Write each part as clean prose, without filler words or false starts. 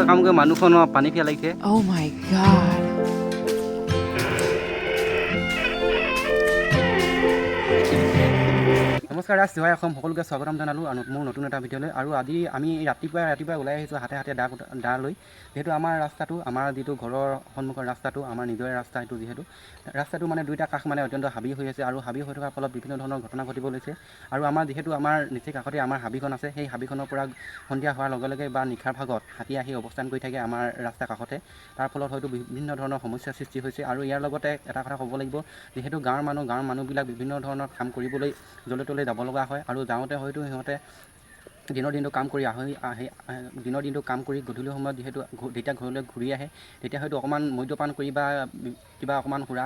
কাম কৰি মানুহখন পানী পেলাইছে। Oh my god. নমস্কাৰ ৰাজ জয় অসম সকলোকে স্বাগতম জনালোঁ মোৰ নতুন এটা ভিডিঅ'লৈ। আৰু আজি আমি ৰাতিপুৱাই ওলাই আহিছোঁ হাতে দা লৈ। যিহেতু আমাৰ ৰাস্তাটো, আমাৰ যিটো ঘৰৰ সন্মুখৰ ৰাস্তাটো আমাৰ নিজৰে ৰাস্তা, এইটো যিহেতু ৰাস্তাটো মানে দুইটা কাষ মানে অত্যন্ত হাবি হৈ আছে, আৰু হাবি হৈ থকাৰ ফলত বিভিন্ন ধৰণৰ ঘটনা ঘটিব লৈছে। আৰু আমাৰ যিহেতু আমাৰ নিচেই কাষতে আমাৰ হাবিখন আছে, সেই হাবিখনৰ পৰা সন্ধিয়া হোৱাৰ লগে লগে বা নিশাৰ ভাগত হাতী আহি অৱস্থান কৰি থাকে আমাৰ ৰাস্তাৰ কাষতে। তাৰ ফলত হয়তো বিভিন্ন ধৰণৰ সমস্যাৰ সৃষ্টি হৈছে। আৰু ইয়াৰ লগতে এটা কথা ক'ব লাগিব, যিহেতু গাঁৱৰ মানুহবিলাক বিভিন্ন ধৰণৰ কাম কৰিবলৈ জলে তলে যাব লগা হয়, আৰু যাওঁতে হয়তো সিহঁতে দিনৰ দিনটো কাম কৰি দিনৰ দিনটো কাম কৰি গধূলি সময়ত যিহেতু যেতিয়া ঘৰলৈ ঘূৰি আহে, তেতিয়া হয়তো অকণমান মদ্যপান কৰি বা কিবা অকণমান সুৰা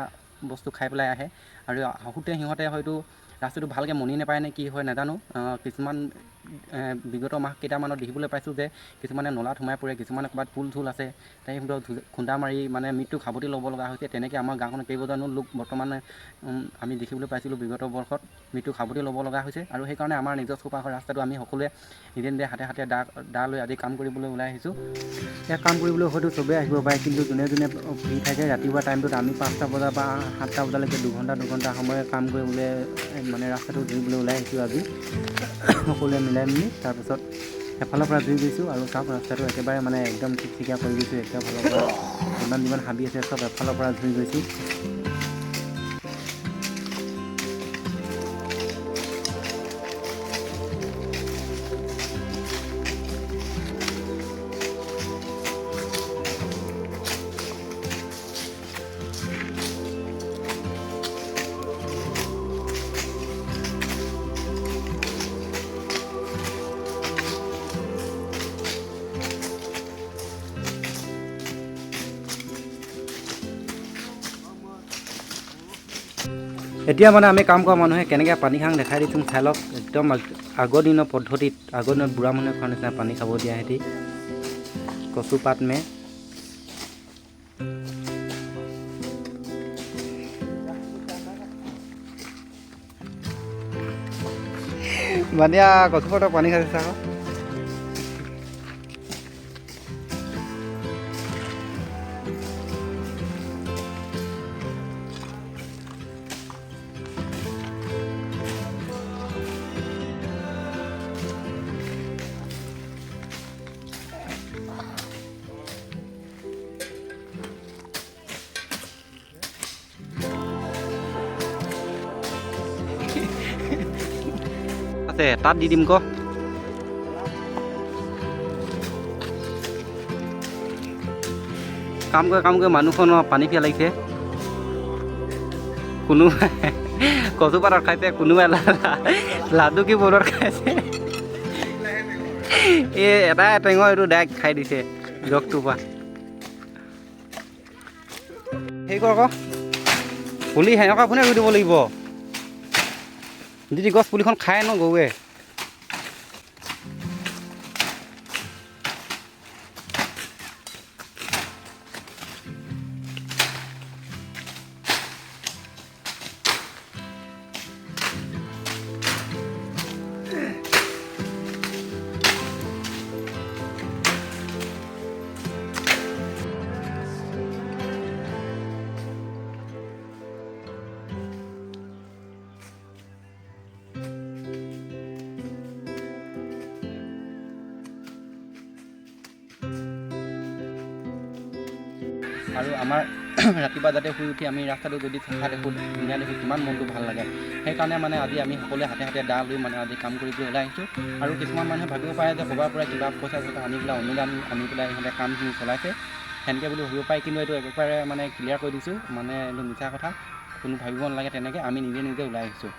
বস্তু খাই পেলাই আহে। আৰু আহোঁতে সিহঁতে হয়তো ৰাস্তাটো ভালকৈ মনি নাপায় নে কি হয় নাজানো। কিছুমান বিগত মাহ কেইটামানত দেখিবলৈ পাইছোঁ যে কিছুমানে নলাত সোমাই পৰে, কিছুমানে ক'ৰবাত পুল চুল আছে তাই সিহঁতক খুন্দা মাৰি মানে মৃত্যু সাৱটি ল'ব লগা হৈছে। তেনেকৈ আমাৰ গাঁওখনত কেইবাজনো লোক বৰ্তমানে আমি দেখিবলৈ পাইছিলোঁ বিগত বৰ্ষত মৃত্যু সাৱটি ল'ব লগা হৈছে। আৰু সেইকাৰণে আমাৰ নিজৰ চৌপাশৰ ৰাস্তাটো আমি সকলোৱে নিজে নিজে হাতে দা লৈ আজি কাম কৰিবলৈ ওলাই আহিছোঁ। ইয়াত কাম কৰিবলৈ হয়তো চবেই আহিব পাৰে, কিন্তু যোনে যোনে ফ্ৰী থাকে ৰাতিপুৱা টাইমটোত আমি 5টা বজাৰ পৰা 7টা বজালৈকে দুঘণ্টা সময় কাম কৰিবলৈ মানে ৰাস্তাটো জুৰিবলৈ ওলাই আহিছোঁ আজি সকলোৱে মিলাই মেলি। তাৰপিছত এফালৰ পৰা জুই গৈছোঁ, আৰু চাওক ৰাস্তাটো একেবাৰে মানে একদম চিকচিকীয়া কৰি গৈছোঁ। একেফালৰ পৰা যিমান হাবি আছে চব এফালৰ পৰা জুই গৈছোঁ। এতিয়া মানে আমি কাম কৰা মানুহে কেনেকৈ পানী খাং দেখাই দিছোঁ চাই লওক। একদম আগৰ দিনৰ পদ্ধতিত, আগৰ দিনত বুঢ়া মানুহে খোৱা নিচিনা পানী খাব দিয়া সিহঁতি কচু পাত মে। মানে কচু পাতৰ পানী খাইছে চাওক। আছে তাত দি দিম ক। কাম কৰি মানুহখন পানী পেলাইছে। কোনোবাই কচু পাতত খাইছে, কোনোবাই লাডু কি বনত খাইছে। এই এটা টেঙৰ এইটো ডাইৰেক্ট খাই দিছে জগটোৰ পৰা। সেই কৰ আকৌ পুলি সেনেকুৱা কোনে ৰুই দিব লাগিব, যদি গছ পুলিখন খাই ন গৰুৱে। আৰু আমাৰ ৰাতিপুৱা যাতে শুই উঠি আমি ৰাস্তাটো যদি চাফা দেখোঁ, ধুনীয়া দেখোঁ, কিমান মনটো ভাল লাগে। সেইকাৰণে মানে আজি আমি সকলোৱে হাতে দা লৈ মানে আজি কাম কৰিবলৈ ওলাই আহিছোঁ। আৰু কিছুমান মানুহে ভাবিব পাৰে যে ক'ৰবাৰ পৰা কিবা পইচা আনি পেলাই অনুদান আনি পেলাই সিহঁতে কামখিনি চলাইছে সেনেকৈ বুলি ভাবিব পাৰে, কিন্তু এইটো একেবাৰে মানে ক্লিয়াৰ কৰি দিছোঁ, মানে এইটো মিছা কথা। কোনো ভাবিব নালাগে তেনেকৈ, আমি নিজে ওলাই আহিছোঁ।